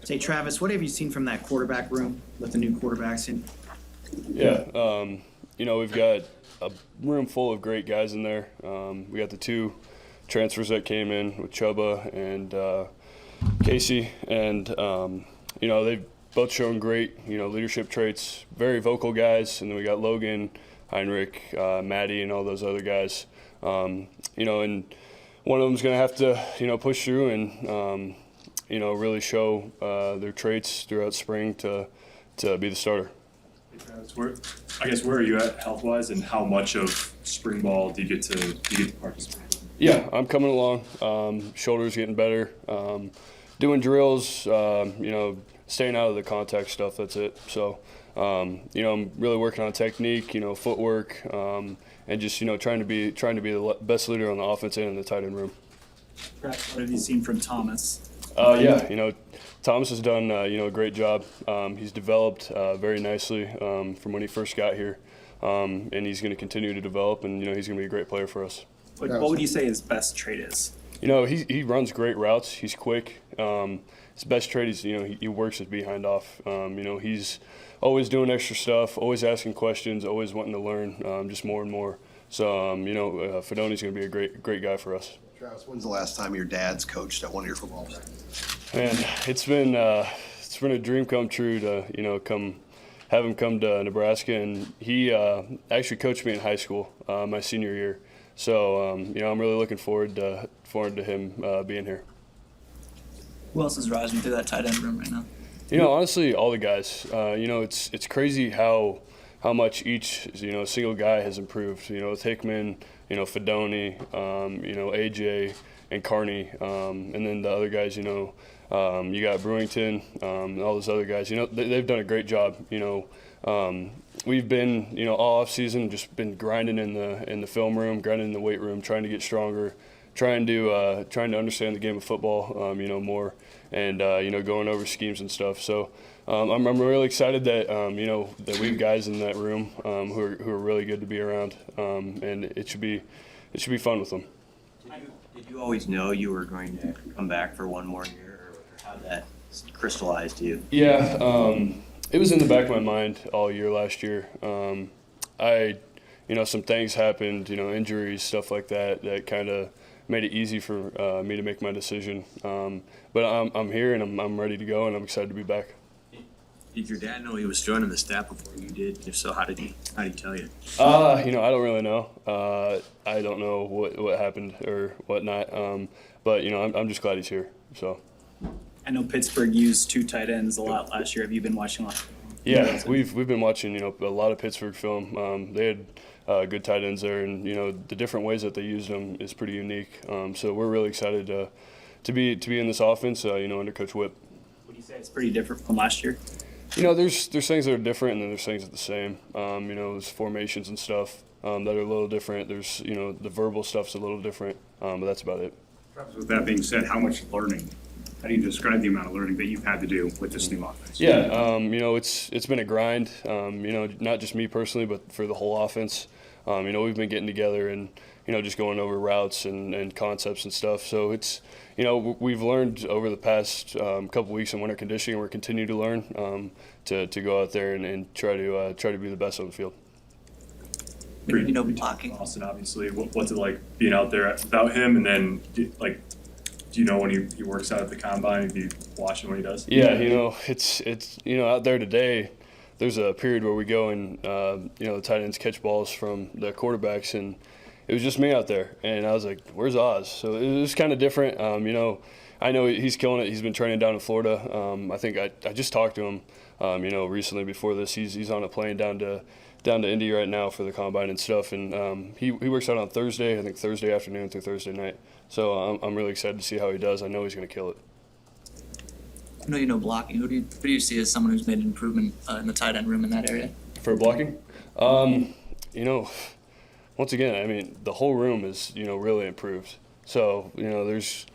Say, Travis, what have you seen from that quarterback room with the new quarterbacks in? Yeah, we've got a room full of great guys in there. We got the two transfers that came in with Chuba and Casey, and they've both shown great leadership traits. Very vocal guys, and then we got Logan, Heinrich, Maddie, and all those other guys. And one of them's going to have to push through and really show their traits throughout spring to be the starter. Where are you at health-wise, and how much of spring ball do you get to participate in? Yeah, I'm coming along. Shoulders getting better. Doing drills, staying out of the contact stuff. That's it. So, I'm really working on technique, footwork, and just trying to be the best leader on the offense and in the tight end room. Perhaps what have you seen from Thomas? Thomas has done a great job. He's developed very nicely from when he first got here, and he's going to continue to develop, and he's going to be a great player for us. What would you say his best trait is? He runs great routes. He's quick. His best trait is he works his behind off. He's always doing extra stuff, always asking questions, always wanting to learn just more and more. So Fedoni's going to be a great guy for us. Travis, when's the last time your dad's coached at one of your football practices? Man, it's been a dream come true to have him come to Nebraska, and he actually coached me in high school my senior year. So I'm really looking forward to him being here. Who else is rising through that tight end room right now? Honestly, all the guys. It's crazy how much each single guy has improved. With Hickman, Fedoni, AJ and Carney, and then the other guys. You got Brewington, all those other guys. They've done a great job. We've been all off season just been grinding in the film room, grinding in the weight room, trying to get stronger, trying to understand the game of football, more, and going over schemes and stuff. So I'm really excited that that we have guys in that room who are really good to be around, and it should be fun with them. Did you always know you were going to come back for one more year, or how that crystallized to you? Yeah, it was in the back of my mind all year last year. Some things happened, injuries, stuff like that kind of made it easy for me to make my decision. But I'm here and I'm ready to go, and I'm excited to be back. Did your dad know he was joining the staff before you did? If so, how did he tell you? I don't really know. I don't know what happened or whatnot. But I'm just glad he's here. So. I know Pittsburgh used two tight ends a lot last year. Have you been watching a lot? Yeah, we've been watching a lot of Pittsburgh film. They had good tight ends there, and the different ways that they used them is pretty unique. So we're really excited to be in this offense. Under Coach Whip. Would you say it's pretty different from last year? There's things that are different, and then there's things that are the same. There's formations and stuff that are a little different. There's the verbal stuff's a little different, but that's about it. With that being said, how much learning? How do you describe the amount of learning that you've had to do with this new offense? Yeah, it's been a grind. Not just me personally, but for the whole offense. We've been getting together and just going over routes and concepts and stuff. So it's we've learned over the past couple weeks in winter conditioning. We're continuing to learn to go out there and try to be the best on the field. Blocking. Austin, obviously, what's it like being out there without him? And then do you know when he works out at the combine? Have you watched him when he does? Yeah, it's out there today. There's a period where we go and the tight ends catch balls from the quarterbacks, and it was just me out there, and I was like, "Where's Oz?" So it was kind of different. I know he's killing it. He's been training down in Florida. I think I just talked to him, recently before this. He's on a plane down to Indy right now for the combine and stuff, and he works out on Thursday. I think Thursday afternoon through Thursday night. So I'm really excited to see how he does. I know he's going to kill it. I know blocking. Who do you see as someone who's made an improvement in the tight end room in that area? For blocking? Once again, the whole room is, really improved. So, there's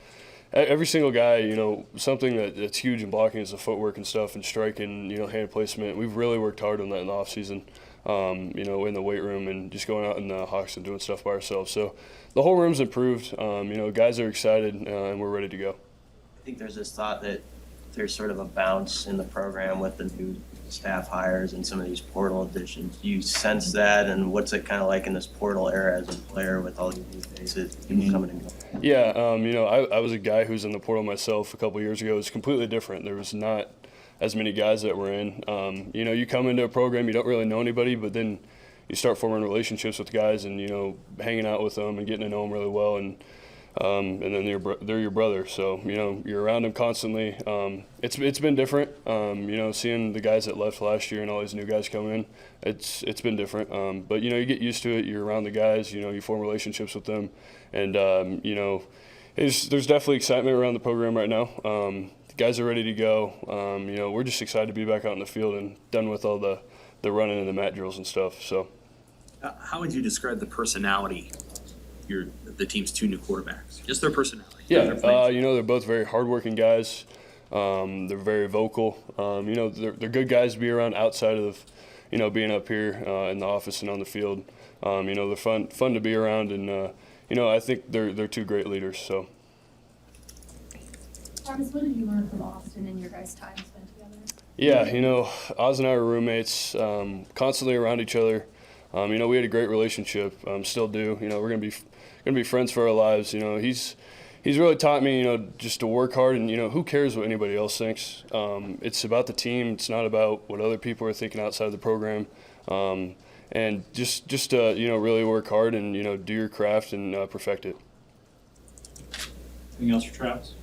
every single guy, something that's huge in blocking is the footwork and stuff and striking, hand placement. We've really worked hard on that in the offseason, in the weight room and just going out in the Hawks and doing stuff by ourselves. So the whole room's improved. Guys are excited and we're ready to go. I think there's this thought that there's sort of a bounce in the program with the new staff hires and some of these portal additions. Do you sense that, and what's it kind of like in this portal era as a player with all these new faces, people coming and going? Yeah, I was a guy who was in the portal myself a couple years ago. It was completely different. There was not as many guys that were in. You come into a program, you don't really know anybody, but then you start forming relationships with guys and, hanging out with them and getting to know them really well. And then they're your brother. So, you're around them constantly. It's been different, seeing the guys that left last year and all these new guys coming in. It's been different. But, you get used to it. You're around the guys, you form relationships with them. And, there's definitely excitement around the program right now. The guys are ready to go. We're just excited to be back out in the field and done with all the running and the mat drills and stuff. So, How would you describe the personality the team's two new quarterbacks? Just their personality. yeah, they're both very hardworking guys. They're very vocal. They're good guys to be around outside of, being up here in the office and on the field. They're fun to be around, and I think they're two great leaders. So. Travis, what did you learn from Austin in your guys' time spent together? Yeah, Oz and I were roommates, constantly around each other. We had a great relationship, still do. We're gonna be friends for our lives. He's really taught me, just to work hard, and who cares what anybody else thinks. It's about the team. It's not about what other people are thinking outside the program. And just really work hard and do your craft and perfect it. Anything else for Travis?